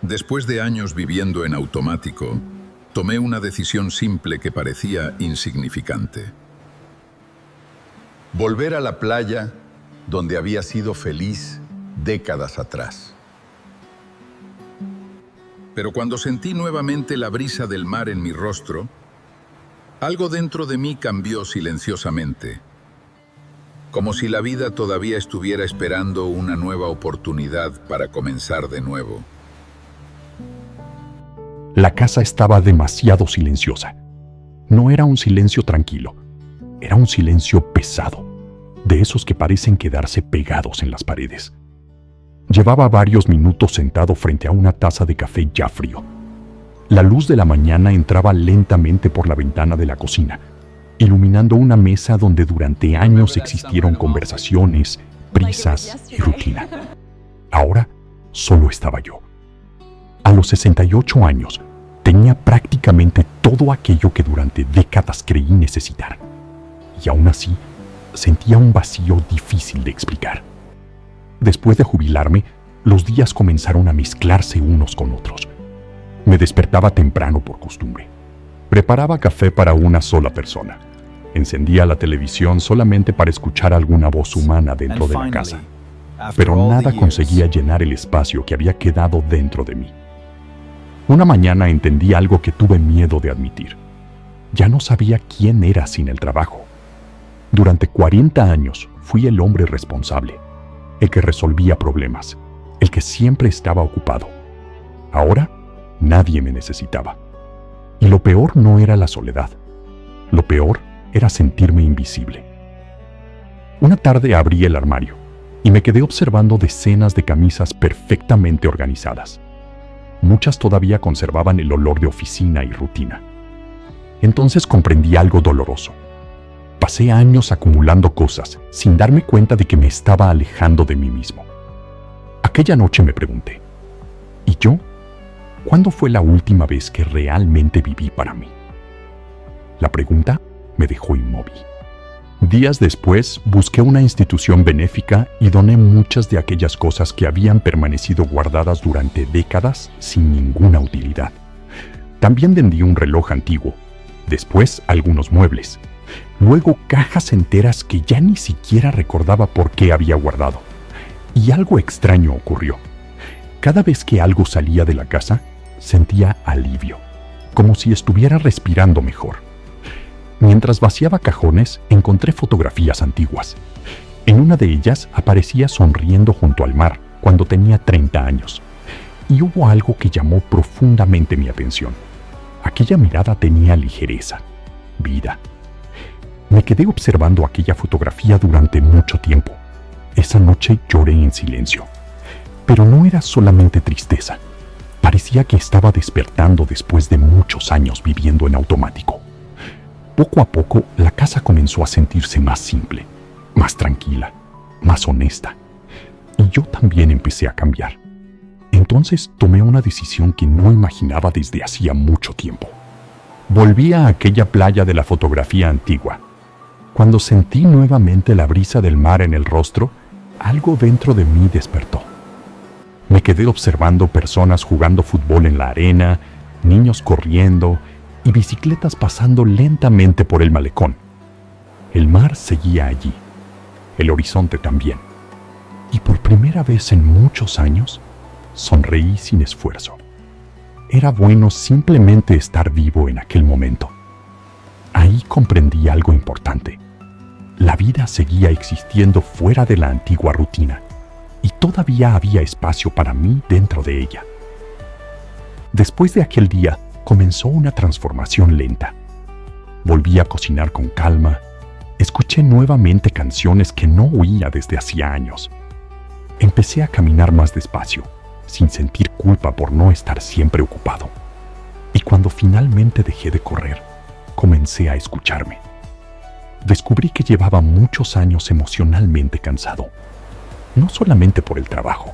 Después de años viviendo en automático, tomé una decisión simple que parecía insignificante. Volver a la playa donde había sido feliz décadas atrás. Pero cuando sentí nuevamente la brisa del mar en mi rostro, algo dentro de mí cambió silenciosamente, como si la vida todavía estuviera esperando una nueva oportunidad para comenzar de nuevo. La casa estaba demasiado silenciosa. No era un silencio tranquilo, era un silencio pesado, de esos que parecen quedarse pegados en las paredes. Llevaba varios minutos sentado frente a una taza de café ya frío. La luz de la mañana entraba lentamente por la ventana de la cocina, iluminando una mesa donde durante años existieron conversaciones, prisas y rutina. Ahora solo estaba yo. A los 68 años, tenía prácticamente todo aquello que durante décadas creí necesitar. Y aún así, sentía un vacío difícil de explicar. Después de jubilarme, los días comenzaron a mezclarse unos con otros. Me despertaba temprano por costumbre. Preparaba café para una sola persona. Encendía la televisión solamente para escuchar alguna voz humana dentro de la casa. Pero nada conseguía llenar el espacio que había quedado dentro de mí. Una mañana entendí algo que tuve miedo de admitir. Ya no sabía quién era sin el trabajo. Durante 40 años fui el hombre responsable, el que resolvía problemas, el que siempre estaba ocupado. Ahora, nadie me necesitaba. Y lo peor no era la soledad. Lo peor era sentirme invisible. Una tarde abrí el armario y me quedé observando decenas de camisas perfectamente organizadas. Muchas todavía conservaban el olor de oficina y rutina. Entonces comprendí algo doloroso. Pasé años acumulando cosas sin darme cuenta de que me estaba alejando de mí mismo. Aquella noche me pregunté, ¿y yo? ¿Cuándo fue la última vez que realmente viví para mí? La pregunta me dejó inmóvil. Días después, busqué una institución benéfica y doné muchas de aquellas cosas que habían permanecido guardadas durante décadas sin ninguna utilidad. También vendí un reloj antiguo, después algunos muebles, luego cajas enteras que ya ni siquiera recordaba por qué había guardado. Y algo extraño ocurrió. Cada vez que algo salía de la casa, sentía alivio, como si estuviera respirando mejor. Mientras vaciaba cajones, encontré fotografías antiguas. En una de ellas aparecía sonriendo junto al mar cuando tenía 30 años. Y hubo algo que llamó profundamente mi atención. Aquella mirada tenía ligereza, vida. Me quedé observando aquella fotografía durante mucho tiempo. Esa noche lloré en silencio. Pero no era solamente tristeza. Parecía que estaba despertando después de muchos años viviendo en automático. Poco a poco, la casa comenzó a sentirse más simple, más tranquila, más honesta. Y yo también empecé a cambiar. Entonces tomé una decisión que no imaginaba desde hacía mucho tiempo. Volví a aquella playa de la fotografía antigua. Cuando sentí nuevamente la brisa del mar en el rostro, algo dentro de mí despertó. Me quedé observando personas jugando fútbol en la arena, niños corriendo y bicicletas pasando lentamente por el malecón. El mar seguía allí, el horizonte también. Y por primera vez en muchos años, sonreí sin esfuerzo. Era bueno simplemente estar vivo en aquel momento. Ahí comprendí algo importante. La vida seguía existiendo fuera de la antigua rutina, y todavía había espacio para mí dentro de ella. Después de aquel día, comenzó una transformación lenta. Volví a cocinar con calma, escuché nuevamente canciones que no oía desde hacía años. Empecé a caminar más despacio, sin sentir culpa por no estar siempre ocupado. Y cuando finalmente dejé de correr, comencé a escucharme. Descubrí que llevaba muchos años emocionalmente cansado, no solamente por el trabajo,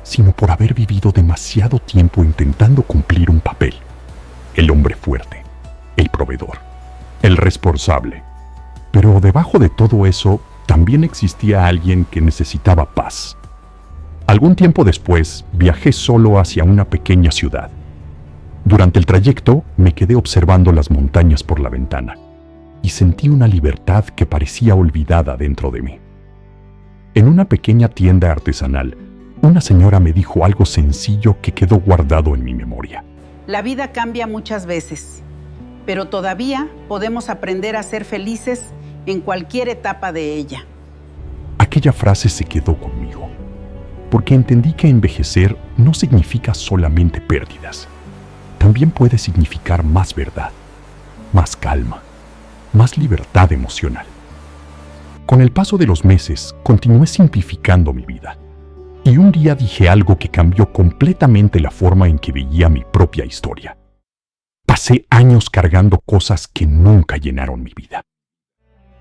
sino por haber vivido demasiado tiempo intentando cumplir un papel. El hombre fuerte, el proveedor, el responsable. Pero debajo de todo eso, también existía alguien que necesitaba paz. Algún tiempo después, viajé solo hacia una pequeña ciudad. Durante el trayecto, me quedé observando las montañas por la ventana y sentí una libertad que parecía olvidada dentro de mí. En una pequeña tienda artesanal, una señora me dijo algo sencillo que quedó guardado en mi memoria. La vida cambia muchas veces, pero todavía podemos aprender a ser felices en cualquier etapa de ella. Aquella frase se quedó conmigo, porque entendí que envejecer no significa solamente pérdidas. También puede significar más verdad, más calma, más libertad emocional. Con el paso de los meses, continué simplificando mi vida. Y un día dije algo que cambió completamente la forma en que veía mi propia historia. Pasé años cargando cosas que nunca llenaron mi vida.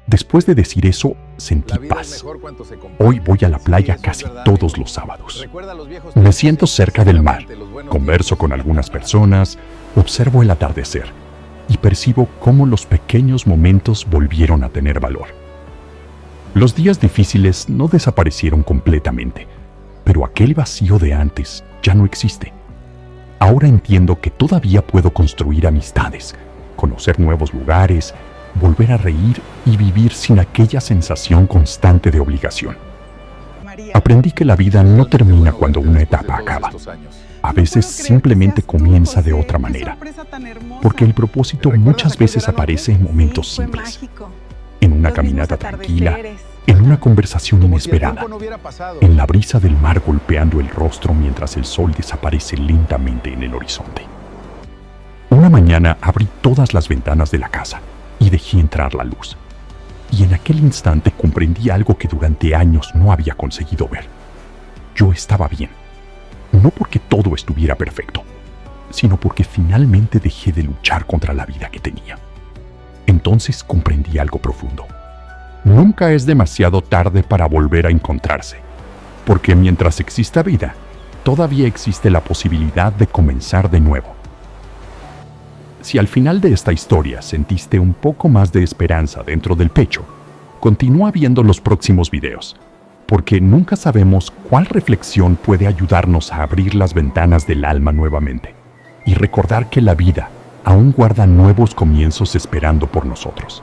Después de decir eso, sentí paz. Hoy voy a la playa casi todos los sábados. Me siento cerca del mar, converso con algunas personas, observo el atardecer y percibo cómo los pequeños momentos volvieron a tener valor. Los días difíciles no desaparecieron completamente, pero aquel vacío de antes ya no existe. Ahora entiendo que todavía puedo construir amistades, conocer nuevos lugares, volver a reír y vivir sin aquella sensación constante de obligación. Aprendí que la vida no termina cuando una etapa acaba. A veces simplemente comienza de otra manera, porque el propósito muchas veces aparece en momentos simples, en una caminata tranquila, en una conversación inesperada, en la brisa del mar golpeando el rostro mientras el sol desaparece lentamente en el horizonte. Una mañana abrí todas las ventanas de la casa y dejé entrar la luz. Y en aquel instante comprendí algo que durante años no había conseguido ver. Yo estaba bien, no porque todo estuviera perfecto, sino porque finalmente dejé de luchar contra la vida que tenía. Entonces comprendí algo profundo. Nunca es demasiado tarde para volver a encontrarse, porque mientras exista vida, todavía existe la posibilidad de comenzar de nuevo. Si al final de esta historia sentiste un poco más de esperanza dentro del pecho, continúa viendo los próximos videos, porque nunca sabemos cuál reflexión puede ayudarnos a abrir las ventanas del alma nuevamente y recordar que la vida aún guarda nuevos comienzos esperando por nosotros.